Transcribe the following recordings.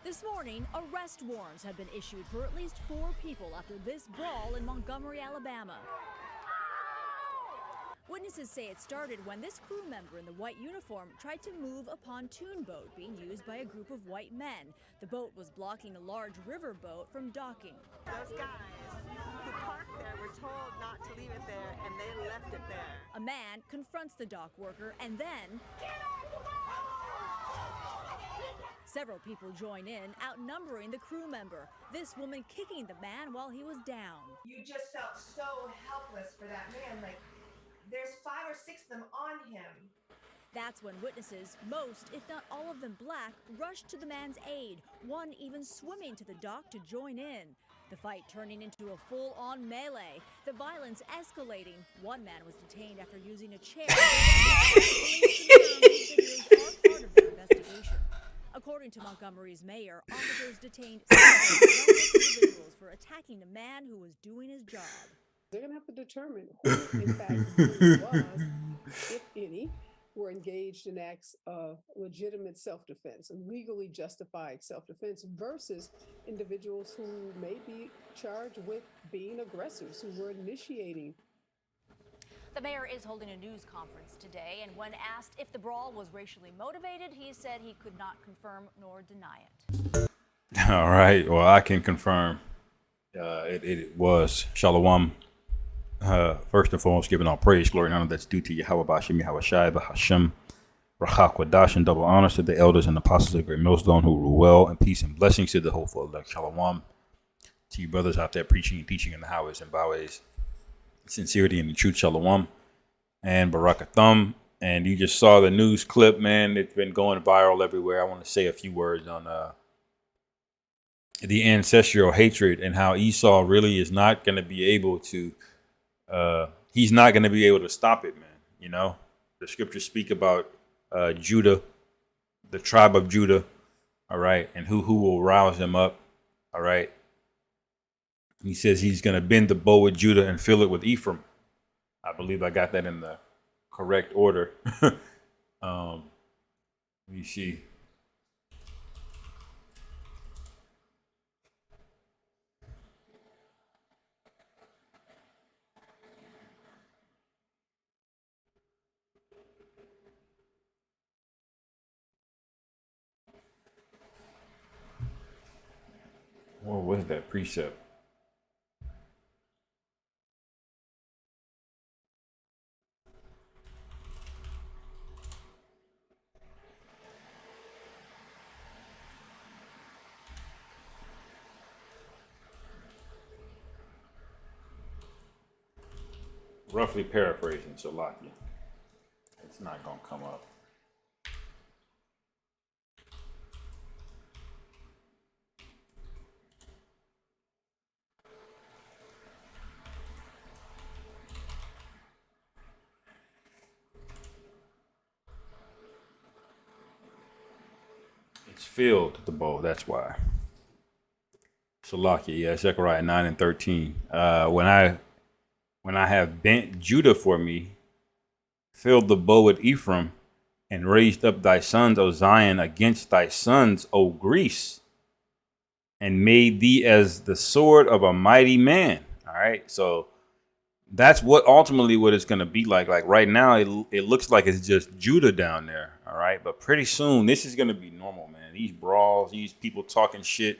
This morning, arrest warrants have been issued for at least 4 people after this brawl in Montgomery, Alabama. Witnesses say it started when this crew member in the white uniform tried to move a pontoon boat being used by a group of white men. The boat was blocking a large river boat from docking. Those guys who parked there were told not to leave it there, and they left it there. A man confronts the dock worker and then several people join in, outnumbering the crew member. This woman kicking the man while he was down. You just felt so helpless for that man. Like, there's 5 or 6 of them on him. That's when witnesses, most, if not all of them black, rushed to the man's aid, one even swimming to the dock to join in. The fight turning into a full-on melee, the violence escalating. One man was detained after using a chair. Police confirmed these videos are part of their investigation. According to Montgomery's mayor, officers detained 7 individuals for attacking a man who was doing his job. They're going to have to determine who, in fact, really was, if any, were engaged in acts of legitimate self-defense, legally justified self-defense, versus individuals who may be charged with being aggressors, who were initiating. The mayor is holding a news conference today, and when asked if the brawl was racially motivated, he said he could not confirm nor deny it. All right. Well, I can confirm it was Shalom. First and foremost, giving all praise, glory, and honor that's due to Yahweh Bashim, Yahweh Shai, Hashem, Rachak, Wadash, and double honors to the elders and apostles of the great millstone who rule well, and peace and blessings to the hopeful elect. Shalom to you brothers out there preaching and teaching in the highways and byways. Sincerity and the truth, Shalom, and Barakathum. And you just saw the news clip, man. It's been going viral everywhere. I want to say a few words on the ancestral hatred and how Esau really is not going to be able to he's not going to be able to stop it, man. You know, the scriptures speak about Judah, the tribe of Judah. All right. And who will rouse him up. All right. He says he's going to bend the bow with Judah and fill it with Ephraim. I believe I got that in the correct order. Let me see. What was that precept? Roughly paraphrasing, Salakia. It's not going to come up. It's filled, the bowl, that's why. Salakia, yeah, Zechariah 9 and 13. When I have bent Judah for me, filled the bow with Ephraim, and raised up thy sons, O Zion, against thy sons, O Greece, and made thee as the sword of a mighty man. All right, so that's what ultimately what it's going to be like. Like right now, it looks like it's just Judah down there. All right, but pretty soon this is going to be normal, man. These brawls, these people talking shit.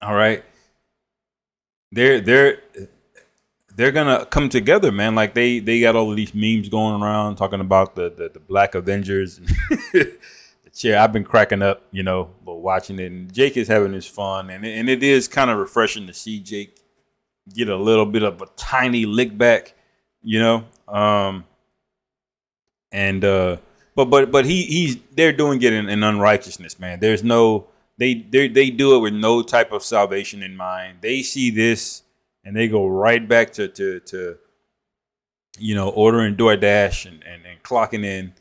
All right, they're gonna come together, man. Like they got all of these memes going around talking about the Black Avengers. The chair. I've been cracking up, you know, but watching it, and Jake is having his fun, and it is kind of refreshing to see Jake get a little bit of a tiny lick back, you know. But they're doing it in unrighteousness, man. There's no they do it with no type of salvation in mind. They see this and they go right back to you know, ordering DoorDash and clocking in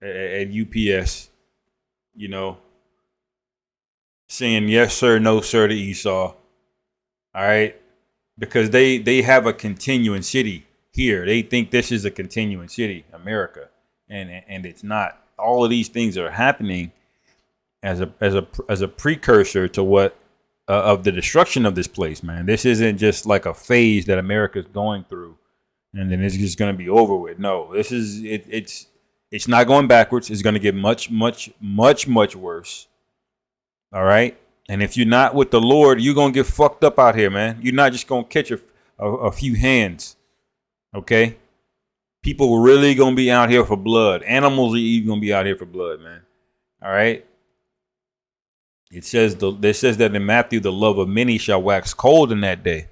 at UPS, you know, saying yes sir, no sir to Esau. All right, because they have a continuing city here. They think this is a continuing city, America, and it's not. All of these things are happening as a precursor to what of the destruction of this place, man. This isn't just like a phase that America's going through, and then it's just going to be over with. No, this is it. It's not going backwards. It's going to get much worse. All right. And if you're not with the Lord, you're going to get fucked up out here, man. You're not just going to catch a few hands. Okay. People really going to be out here for blood. Animals are even going to be out here for blood, man. All right. It says that in Matthew, the love of many shall wax cold in that day.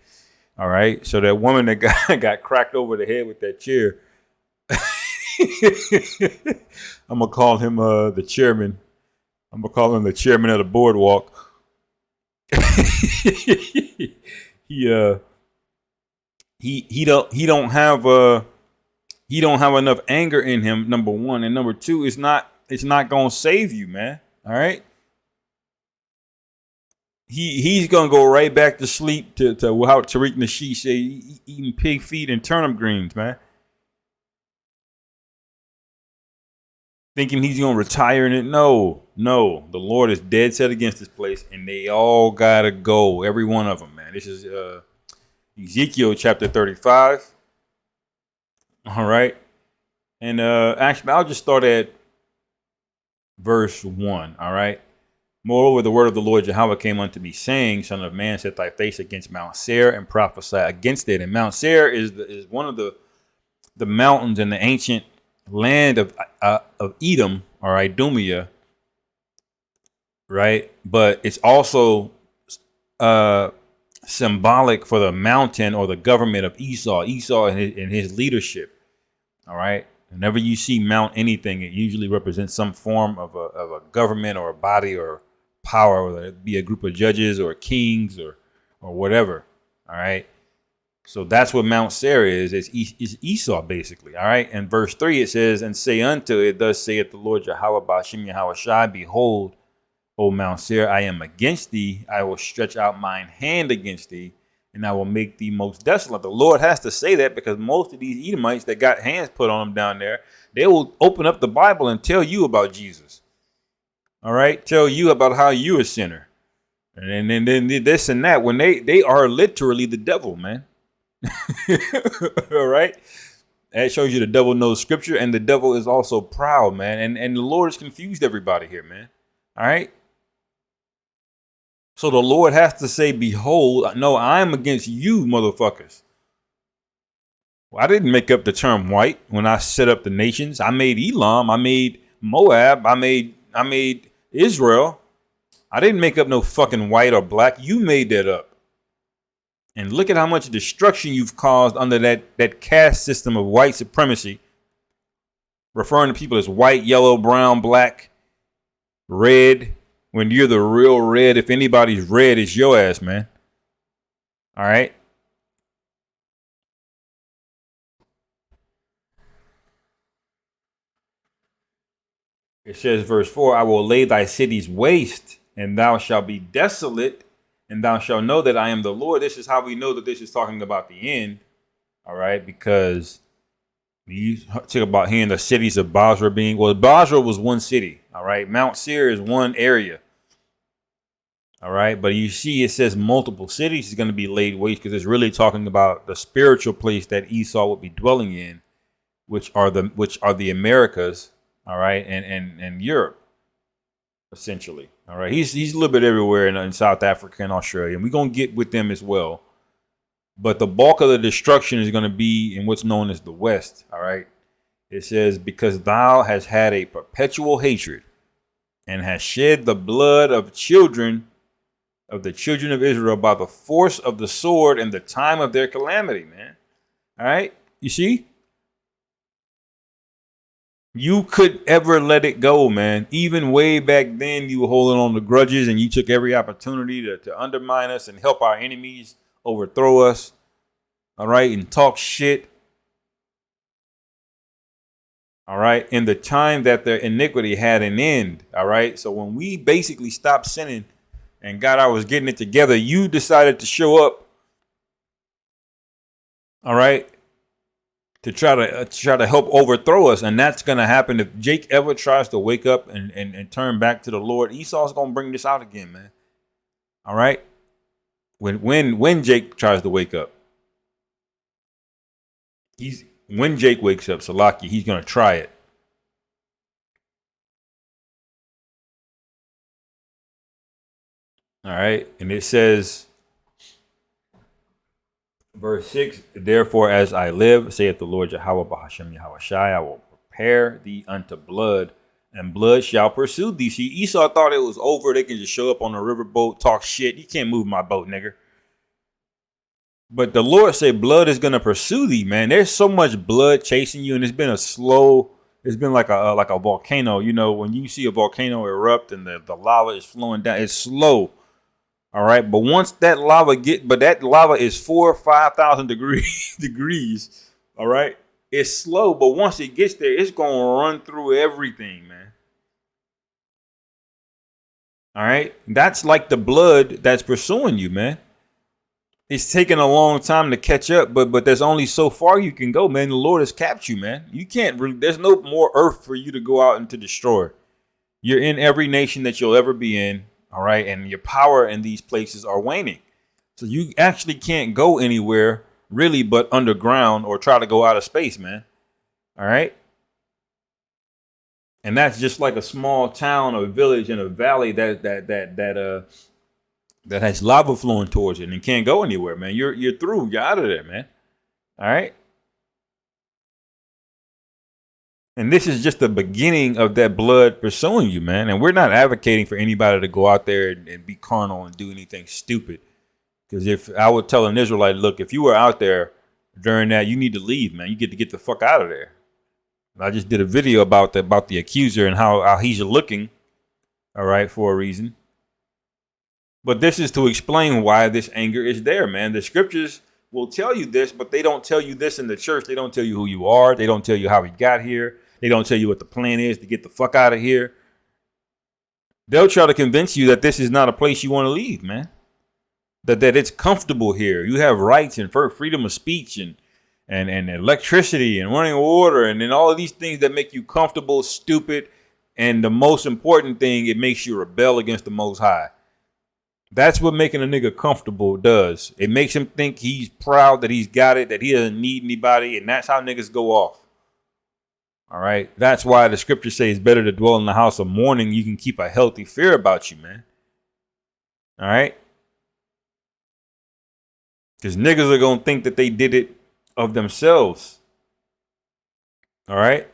All right. So that woman that got cracked over the head with that chair, I'm going to call him the chairman. I'm going to call him the chairman of the boardwalk. he don't have enough anger in him, number one, and number two, it's not gonna save you, man. All right, he's gonna go right back to sleep to how Tariq Nasheed say, eating pig feet and turnip greens, man. Thinking he's gonna retire in it. No, the Lord is dead set against this place, and they all gotta go, every one of them, man. This is Ezekiel chapter 35. All right, and actually, I'll just start at verse 1. All right. Moreover, the word of the Lord Jehovah came unto me, saying, Son of man, set thy face against Mount Seir and prophesy against it. And Mount Seir is one of the mountains in the ancient land of Edom or Idumea, right? But it's also symbolic for the mountain or the government of Esau and his leadership. All right. Whenever you see Mount anything, it usually represents some form of a government or a body or power, whether it be a group of judges or kings or whatever. All right. So that's what Mount Seir is. It's Esau, basically. All right. And verse 3, it says, and say unto it, thus saith the Lord Yahweh Ba'ashem Yahweh Shai, behold, O Mount Seir, I am against thee. I will stretch out mine hand against thee, and I will make thee most desolate. The Lord has to say that because most of these Edomites that got hands put on them down there, they will open up the Bible and tell you about Jesus. All right. Tell you about how you're a sinner. And then this and that, when they are literally the devil, man. All right. That shows you the devil knows scripture, and the devil is also proud, man. And the Lord has confused everybody here, man. All right. So the Lord has to say, behold, no, I am against you, motherfuckers. Well, I didn't make up the term white when I set up the nations. I made Elam. I made Moab. I made Israel. I didn't make up no fucking white or black. You made that up. And look at how much destruction you've caused under that caste system of white supremacy, referring to people as white, yellow, brown, black, red, when you're the real red. If anybody's red, it's your ass, man. All right. It says, verse 4, I will lay thy cities waste, and thou shalt be desolate, and thou shalt know that I am the Lord. This is how we know that this is talking about the end. All right. Because you talk about hearing the cities of Basra being, well, Basra was one city. All right. Mount Seir is one area. All right. But you see, it says multiple cities is going to be laid waste because it's really talking about the spiritual place that Esau would be dwelling in, which are the Americas. All right. And Europe, essentially. All right. He's a little bit everywhere in South Africa and Australia, and we're going to get with them as well. But the bulk of the destruction is going to be in what's known as the West. All right. It says, because thou hast had a perpetual hatred and hast shed the blood of the children of Israel by the force of the sword in the time of their calamity, man. All right. You see? You could ever let it go, man. Even way back then, you were holding on to grudges and you took every opportunity to undermine us and help our enemies overthrow us. All right. And talk shit. All right. In the time that their iniquity had an end. All right. So when we basically stopped sinning and God, I was getting it together, you decided to show up. All right. to try to help overthrow us. And that's going to happen if Jake ever tries to wake up and turn back to the Lord. Esau's going to bring this out again, man. All right. When Jake tries to wake up, when Jake wakes up, Salaki, he's going to try it. All right. And it says, verse 6, therefore, as I live, saith the Lord Yahweh Bahashem Yahweh Shai, I will prepare thee unto blood, and blood shall pursue thee. See, Esau thought it was over. They can just show up on a riverboat, talk shit. You can't move my boat, nigga. But the Lord said blood is going to pursue thee, man. There's so much blood chasing you, and it's been like a volcano. You know, when you see a volcano erupt and the lava is flowing down, it's slow. All right. But once that lava that lava is 4,000 or 5,000 degrees. All right. It's slow. But once it gets there, it's going to run through everything, man. All right. That's like the blood that's pursuing you, man. It's taking a long time to catch up, but there's only so far you can go, man. The Lord has capped you, man. You can't really, there's no more earth for you to go out and to destroy. You're in every nation that you'll ever be in. All right. And your power in these places are waning. So you actually can't go anywhere really but underground or try to go out of space, man. All right. And that's just like a small town or village in a valley that has lava flowing towards it and can't go anywhere, man. You're through. You're out of there, man. All right. And this is just the beginning of that blood pursuing you, man. And we're not advocating for anybody to go out there and be carnal and do anything stupid. Because if I would tell an Israelite, look, if you were out there during that, you need to leave, man. You get the fuck out of there. And I just did a video about the accuser and how he's looking, all right, for a reason. But this is to explain why this anger is there, man. The scriptures will tell you this, but they don't tell you this in the church. They don't tell you who you are. They don't tell you how we got here. They don't tell you what the plan is to get the fuck out of here. They'll try to convince you that this is not a place you want to leave, man. That it's comfortable here. You have rights and freedom of speech and electricity and running water and then all of these things that make you comfortable, stupid, and the most important thing, it makes you rebel against the Most High. That's what making a nigga comfortable does. It makes him think he's proud that he's got it, that he doesn't need anybody, and that's how niggas go off. All right. That's why the scriptures say it's better to dwell in the house of mourning. You can keep a healthy fear about you, man. All right. Because niggas are going to think that they did it of themselves. All right.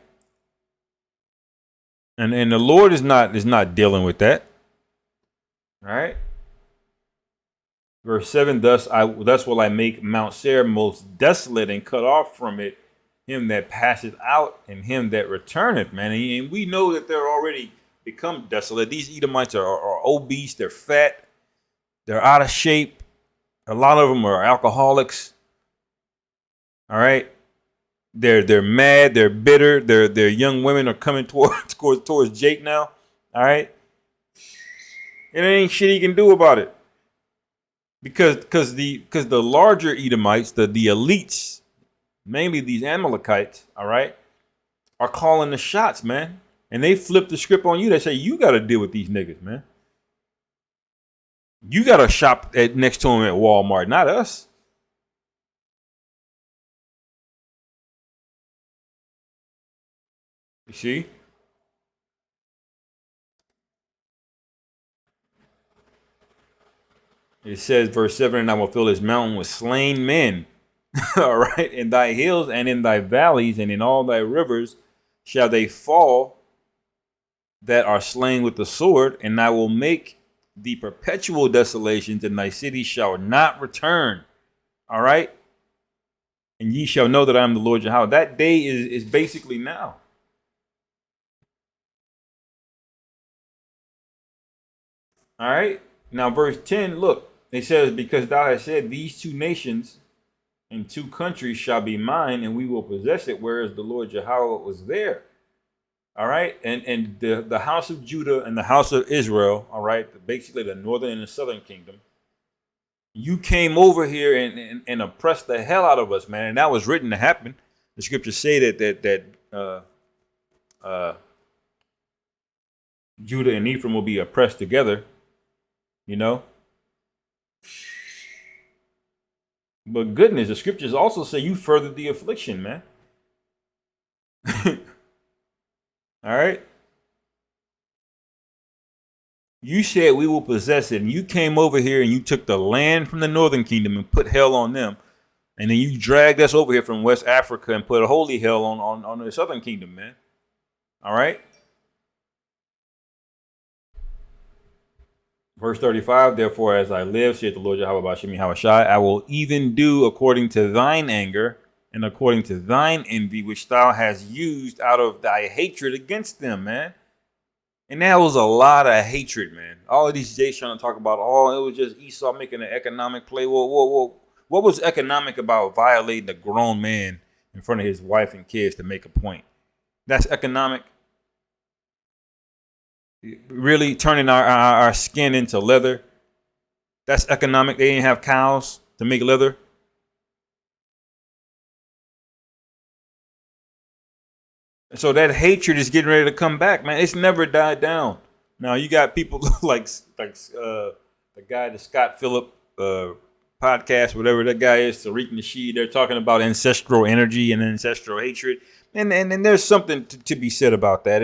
And the Lord is not dealing with that. All right. Verse 7, thus will I make Mount Seir most desolate and cut off from it him that passeth out and him that returneth, man. And we know that they're already become desolate. These Edomites are obese, they're fat, they're out of shape. A lot of them are alcoholics. All right. They're mad, they're bitter, their young women are coming towards Jake now. All right. And there ain't shit he can do about it. Because the larger Edomites, the elites, mainly these Amalekites, all right, are calling the shots, man. And they flip the script on you. They say, you got to deal with these niggas, man. You got to shop next to them at Walmart, not us. You see? It says, verse 7, and I will fill this mountain with slain men. All right. In thy hills and in thy valleys and in all thy rivers shall they fall that are slain with the sword. And I will make the perpetual desolations, and thy city shall not return. All right. And ye shall know that I am the Lord Yahweh. That day is basically now. All right. Now, verse 10, look, it says, because thou hast said, these two nations and two countries shall be mine, and we will possess it, whereas the Lord Yahweh was there. All right. And the house of Judah and the house of Israel, all right, basically the northern and the southern kingdom, you came over here and oppressed the hell out of us, man. And that was written to happen. the scriptures say that Judah and Ephraim will be oppressed together, you know. But goodness, the scriptures also say you furthered the affliction, man. All right. You said we will possess it, and you came over here and you took the land from the northern kingdom and put hell on them. And then you dragged us over here from West Africa and put a holy hell on the southern kingdom, man. All right. Verse 35, therefore, as I live, saith the Lord Yahweh Bashim Yahushai, I will even do according to thine anger and according to thine envy, which thou hast used out of thy hatred against them, man. And that was a lot of hatred, man. All of these days trying to talk about, it was just Esau making an economic play. Whoa. What was economic about violating a grown man in front of his wife and kids to make a point? That's economic. Really turning our skin into leather. That's economic. They didn't have cows to make leather. And so that hatred is getting ready to come back, man. It's never died down. Now you got people like the guy, the Scott Phillip podcast, whatever that guy is, Tariq Nasheed. They're talking about ancestral energy and ancestral hatred, and there's something to be said about that.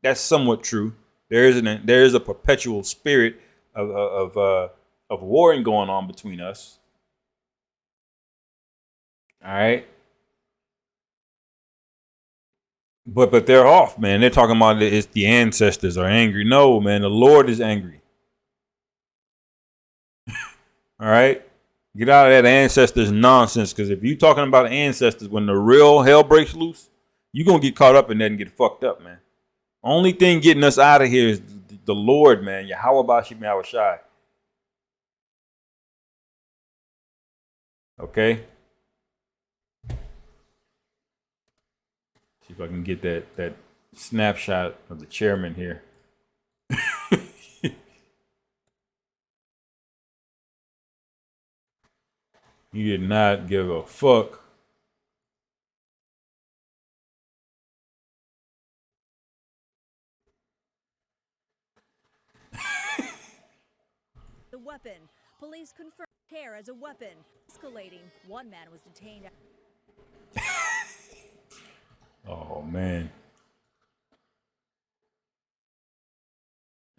That's somewhat true. There is a perpetual spirit of warring going on between us. All right. But they're off, man. They're talking about it's the ancestors are angry. No, man, the Lord is angry. All right? Get out of that ancestors nonsense, because if you're talking about ancestors, when the real hell breaks loose, you're going to get caught up in that and get fucked up, man. Only thing getting us out of here is the Lord, man. Yahweh Bashim Yahushai. Okay? See if I can get that snapshot of the chairman here. He did not give a fuck. The weapon. Police confirmed hair as a weapon. Escalating. One man was detained. Oh, man.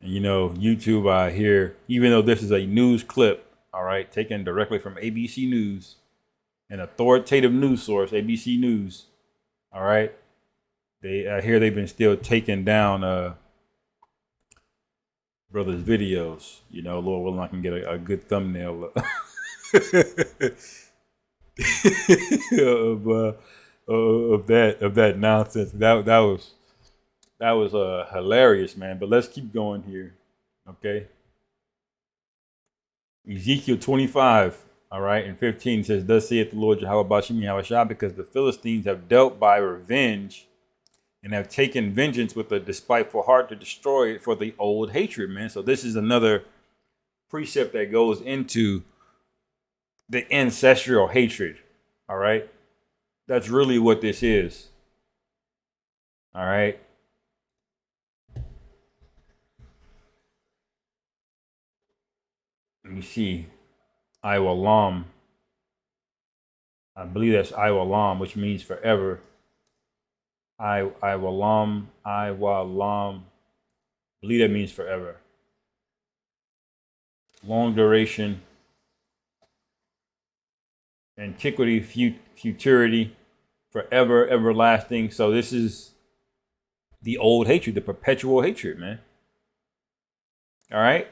And YouTube, I hear, even though this is a news clip, all right, taken directly from ABC News, an authoritative news source, ABC News, all right, I hear they've been still taking down brothers' videos. Lord willing, I can get a good thumbnail of that nonsense. That was hilarious, man. But let's keep going here, okay? Ezekiel 25, all right, and 15 says, "Thus saith the Lord Yahweh Bashim Yahushua, because the Philistines have dealt by revenge and have taken vengeance with a despiteful heart to destroy it for the old hatred," man. So this is another precept that goes into the ancestral hatred, all right? That's really what this is, all right? Let me see. Iwalam. I believe that's Iwalam, which means forever. Iwalam. I believe that means forever. Long duration. Antiquity, futurity, forever, everlasting. So this is the old hatred, the perpetual hatred, man. All right?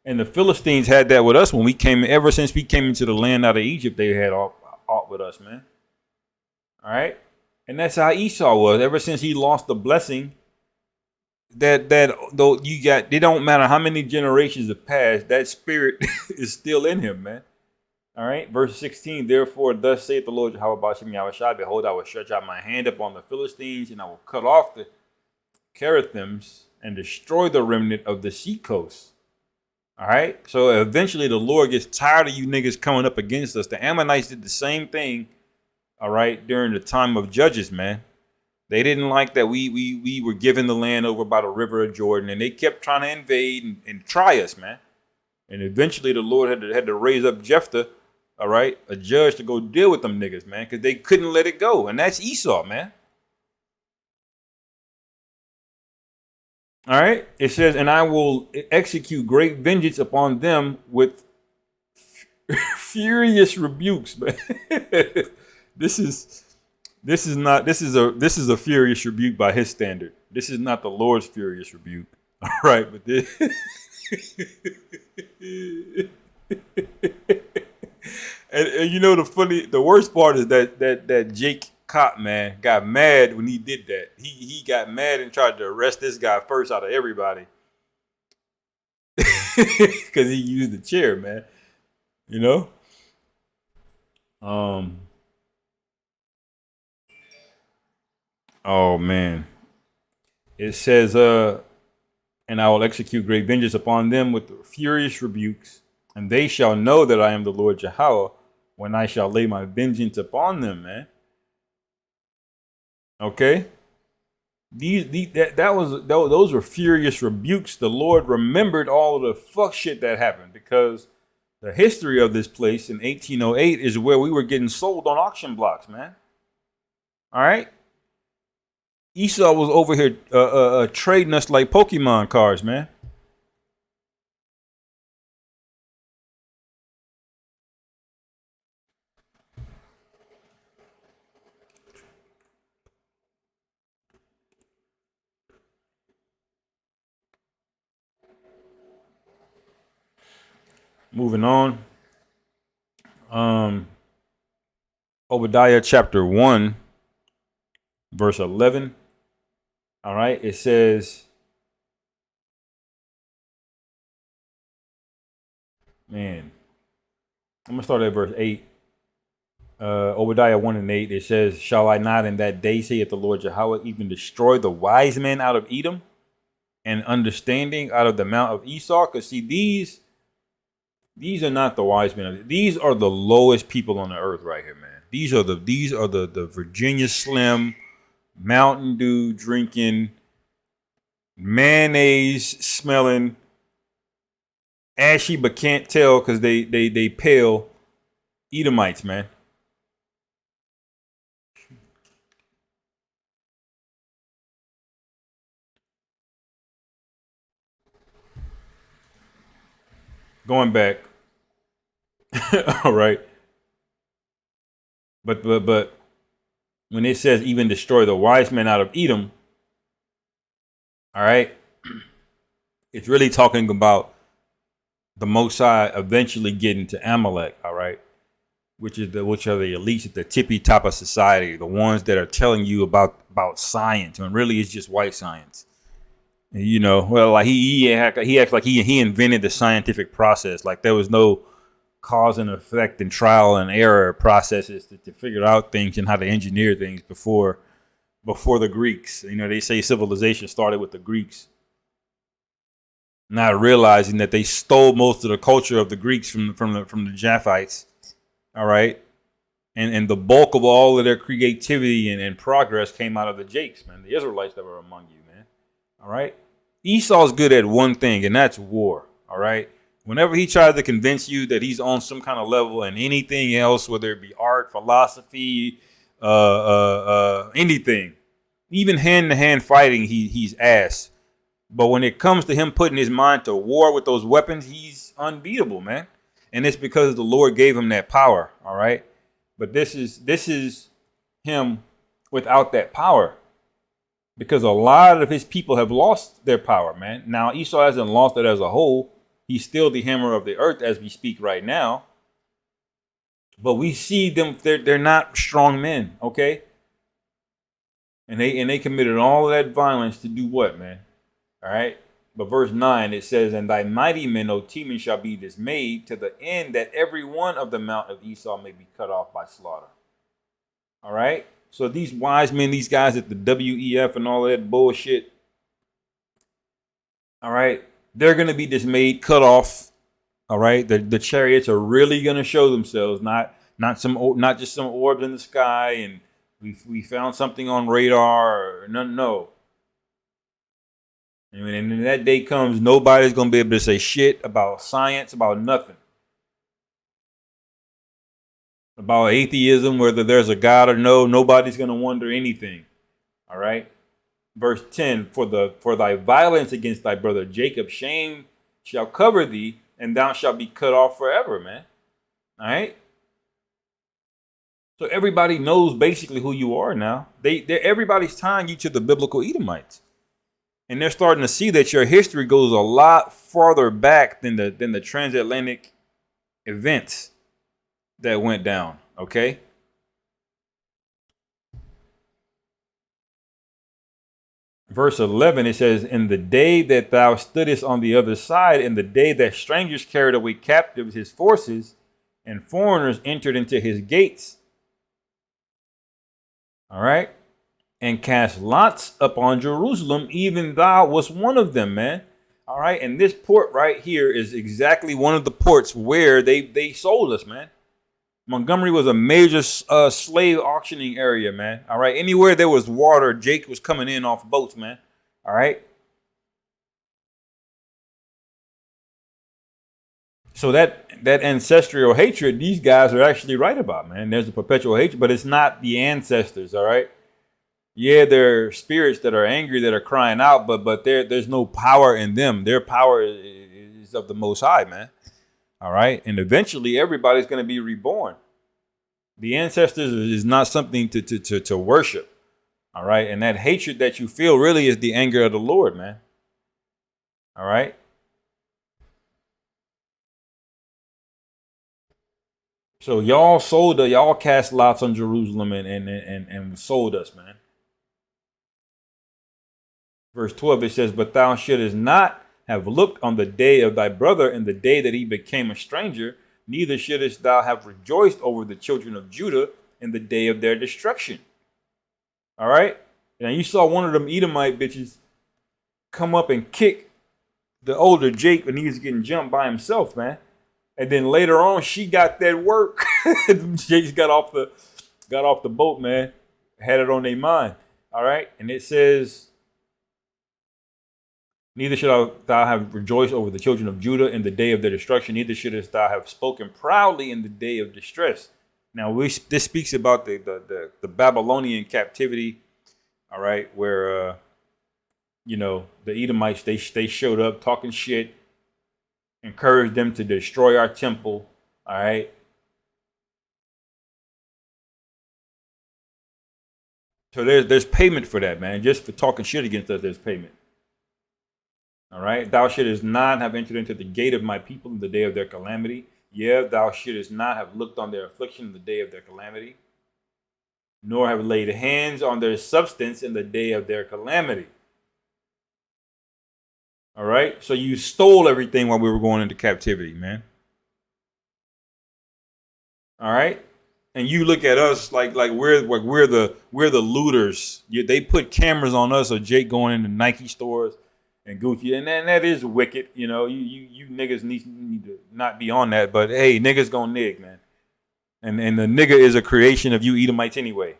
And the Philistines had that with us when we came, ever since we came into the land out of Egypt, they had aught with us, man. All right? And that's how Esau was. Ever since he lost the blessing, that though they don't matter how many generations have passed, that spirit is still in him, man. All right? Verse 16, "Therefore, thus saith the Lord Yahweh Bashim Yahushua, behold, I will stretch out my hand upon the Philistines, and I will cut off the Cherethims and destroy the remnant of the sea coast." All right. So eventually the Lord gets tired of you niggas coming up against us. The Ammonites did the same thing all right, during the time of Judges, man. They didn't like that we were given the land over by the river of Jordan, and they kept trying to invade and try us, man. And eventually the Lord had to raise up Jephthah, all right, a judge to go deal with them niggas, man, because they couldn't let it go. And that's Esau, man. All right. It says, and I will execute great vengeance upon them with furious rebukes, man. This is a furious rebuke by his standard. This is not the Lord's furious rebuke. All right, but this and you know the worst part is that Jake Cop, man, got mad when he did that. He got mad and tried to arrest this guy first out of everybody. Because he used the chair, man. You know? Oh man. It says, and I will execute great vengeance upon them with furious rebukes, and they shall know that I am the Lord Yahweh when I shall lay my vengeance upon them, man. Okay? Those were furious rebukes. The Lord remembered all of the fuck shit that happened, because the history of this place in 1808 is where we were getting sold on auction blocks, man. All right? Esau was over here trading us like Pokemon cards, man. Moving on. Obadiah chapter 1, verse 11. All right, it says, man, I'm going to start at verse 8. Obadiah 1 and 8, it says, shall I not in that day, saith the Lord Yahweh, even destroy the wise men out of Edom and understanding out of the mount of Esau? Because see, these are not the wise men. These are the lowest people on the earth right here, man. These are the Virginia Slim, Mountain Dew drinking, mayonnaise smelling, ashy but can't tell because they pale Edomites, man. Going back. All right. But when it says even destroy the wise men out of Edom, all right, it's really talking about the Mosai eventually getting to Amalek, all right, which are the elites at the tippy top of society, the ones that are telling you about science, when really it's just white science. You know, well, like he acts like he invented the scientific process, like there was no cause and effect and trial and error processes to figure out things and how to engineer things before the Greeks. You know, they say civilization started with the Greeks, not realizing that they stole most of the culture of the Greeks from the Japhites. All right. And the bulk of all of their creativity and progress came out of the Jakes, man, the Israelites that were among you, man. All right. Esau's good at one thing, and that's war. All right. Whenever he tries to convince you that he's on some kind of level and anything else, whether it be art, philosophy, anything, even hand-to-hand fighting, he's ass. But when it comes to him putting his mind to war with those weapons, he's unbeatable, man. And it's because the Lord gave him that power, all right? But this is him without that power, because a lot of his people have lost their power, man. Now, Esau hasn't lost it as a whole. He's still the hammer of the earth as we speak right now. But we see them, they're not strong men, okay? And they committed all of that violence to do what, man? All right? But verse 9, it says, and thy mighty men, O Teman, shall be dismayed to the end that every one of the mount of Esau may be cut off by slaughter. All right? So these wise men, these guys at the WEF and all that bullshit, all right, they're going to be dismayed, cut off. All right. The chariots are really going to show themselves, not not just some orbs in the sky, and we found something on radar. Or no. I mean, and when that day comes, nobody's gonna be able to say shit about science, about nothing, about atheism, whether there's a God or no. Nobody's gonna wonder anything. All right. Verse 10, for thy violence against thy brother Jacob, shame shall cover thee, and thou shalt be cut off forever, man. All right. So everybody knows basically who you are now. Everybody's tying you to the biblical Edomites, and they're starting to see that your history goes a lot farther back than the transatlantic events that went down. Okay. Verse 11, it says, in the day that thou stoodest on the other side, in the day that strangers carried away captives his forces, and foreigners entered into his gates. All right. And cast lots upon Jerusalem, even thou was one of them, man. All right. And this port right here is exactly one of the ports where they sold us, man. Montgomery was a major slave auctioning area, man. All right. Anywhere there was water, Jake was coming in off boats, man. All right. So that ancestral hatred, these guys are actually right about, man. There's a perpetual hatred, but it's not the ancestors. All right. Yeah, there are spirits that are angry, that are crying out, but there's no power in them. Their power is of the Most High, man. All right. And eventually everybody's going to be reborn. The ancestors is not something to worship. All right. And that hatred that you feel really is the anger of the Lord, man. All right. So y'all cast lots on Jerusalem and sold us, man. Verse 12, it says, but thou shouldest not have looked on the day of thy brother in the day that he became a stranger, neither shouldest thou have rejoiced over the children of Judah in the day of their destruction. All right. Now you saw one of them Edomite bitches come up and kick the older Jake when he was getting jumped by himself, man. And then later on, she got that work. Jake's got off the boat, man. Had it on their mind. All right. And it says, neither should thou have rejoiced over the children of Judah in the day of their destruction. Neither shouldest thou have spoken proudly in the day of distress. Now, this speaks about the Babylonian captivity. All right. Where, the Edomites, they showed up talking shit, encouraged them to destroy our temple. All right. So there's payment for that, man. Just for talking shit against us, there's payment. All right. Thou shouldest not have entered into the gate of my people in the day of their calamity. Yeah, thou shouldest not have looked on their affliction in the day of their calamity, nor have laid hands on their substance in the day of their calamity. All right. So you stole everything while we were going into captivity, man. All right. And you look at us like we're the looters. They put cameras on us of Jake going into Nike stores and Gucci, and that is wicked. You niggas need to not be on that. But hey, niggas gonna nig, man. And the nigga is a creation of you Edomites anyway.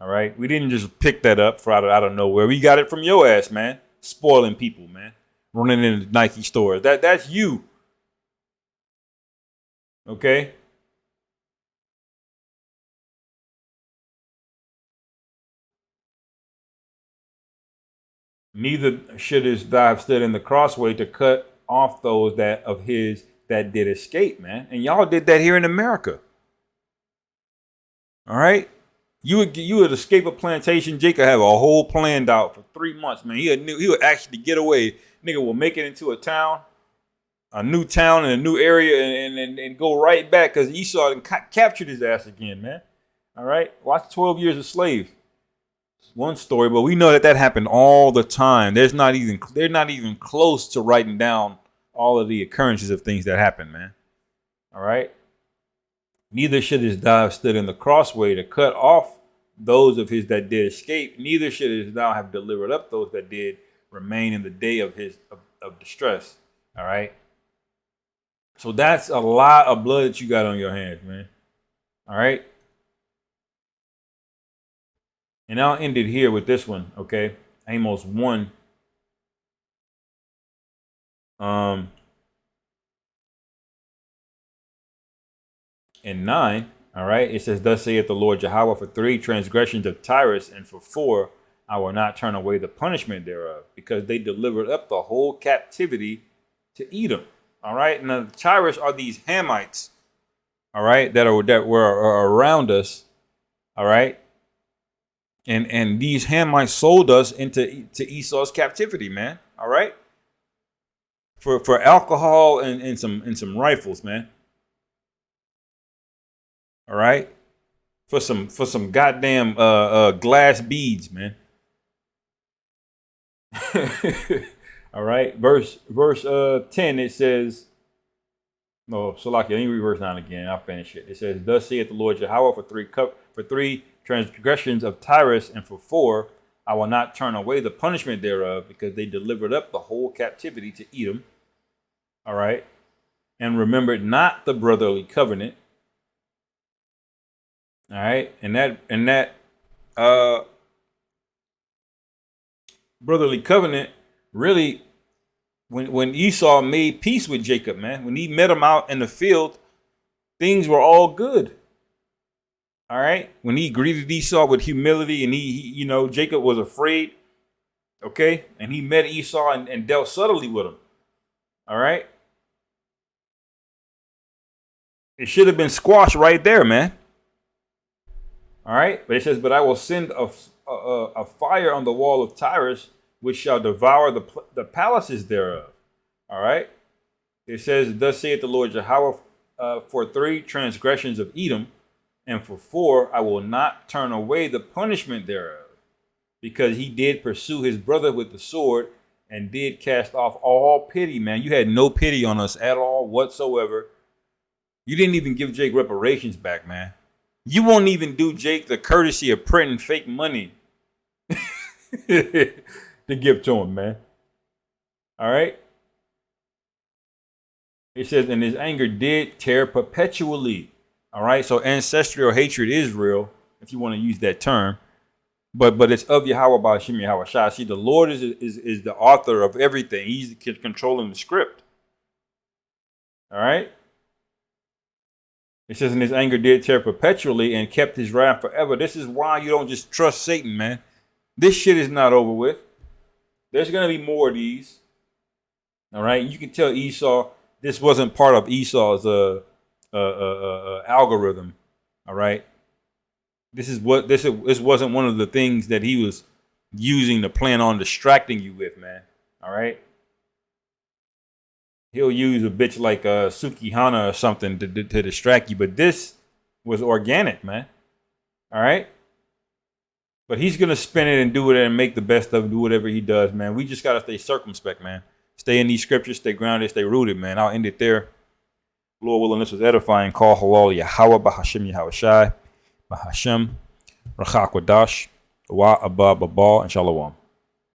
All right. We didn't just pick that up out of nowhere. We got it from your ass, man. Spoiling people, man. Running into Nike stores. That's you. Okay. Neither shouldest thou have stood in the crossway to cut off those that did escape, man. And y'all did that here in America. All right. You would escape a plantation. Jake would have a whole planned out for 3 months, man. He would actually get away. Nigga will make it into a town, a new town in a new area, and go right back because Esau captured his ass again, man. All right. Watch 12 Years a Slave. One story, but we know that happened all the time. They're not even close to writing down all of the occurrences of things that happen, man. All right. Neither shouldest thou have stood in the crossway to cut off those of his that did escape. Neither shouldest thou have delivered up those that did remain in the day of distress. All right. So that's a lot of blood that you got on your hands, man. All right. And I'll end it here with this one, okay? Amos 1. And 9, all right, it says, thus saith the Lord Jehovah, for 3 transgressions of Tyrus, and for 4, I will not turn away the punishment thereof, because they delivered up the whole captivity to Edom. All right. Now the Tyrus are these Hamites, all right, that were around us. All right. And these Hamites sold us into Esau's captivity, man. All right. For alcohol and some rifles, man. All right. For some goddamn glass beads, man. All right. Verse 10, it says, no, Salaki, let me read verse 9 again. I'll finish it. It says, thus saith the Lord Jehovah, for 3 transgressions of Tyrus, and for 4, I will not turn away the punishment thereof, because they delivered up the whole captivity to Edom. All right. And remembered not the brotherly covenant. All right. And that brotherly covenant really, when Esau made peace with Jacob, man, when he met him out in the field, things were all good. All right. When he greeted Esau with humility, and he Jacob was afraid. Okay. And he met Esau and dealt subtly with him. All right. It should have been squashed right there, man. All right. But it says, but I will send a fire on the wall of Tyrus, which shall devour the palaces thereof. All right. It says, thus saith the Lord Jehovah, for 3 transgressions of Edom, and for 4, I will not turn away the punishment thereof, because he did pursue his brother with the sword, and did cast off all pity, man. You had no pity on us at all whatsoever. You didn't even give Jake reparations back, man. You won't even do Jake the courtesy of printing fake money to give to him, man. All right. It says, and his anger did tear perpetually. All right. So ancestral hatred is real, if you want to use that term. But it's of Yahweh Ba'ashem Yahweh Shah. See, the Lord is the author of everything. He's controlling the script. All right. It says, and his anger did tear perpetually, and kept his wrath forever. This is why you don't just trust Satan, man. This shit is not over with. There's going to be more of these. All right. You can tell Esau, this wasn't part of Esau's algorithm. All right. This wasn't one of the things that he was using to plan on distracting you with, man. All right. He'll use a bitch like Sukihana or something to distract you. But this was organic, man. All right. But he's going to spin it and do it and make the best of it, do whatever he does, man. We just got to stay circumspect, man. Stay in these scriptures, stay grounded, stay rooted, man. I'll end it there. Lord willing, this was edifying. Call halal Yahweh Bahashem Yahweh Shai Bahashem Rachak Wadash Wa Abba Babal and Shalom.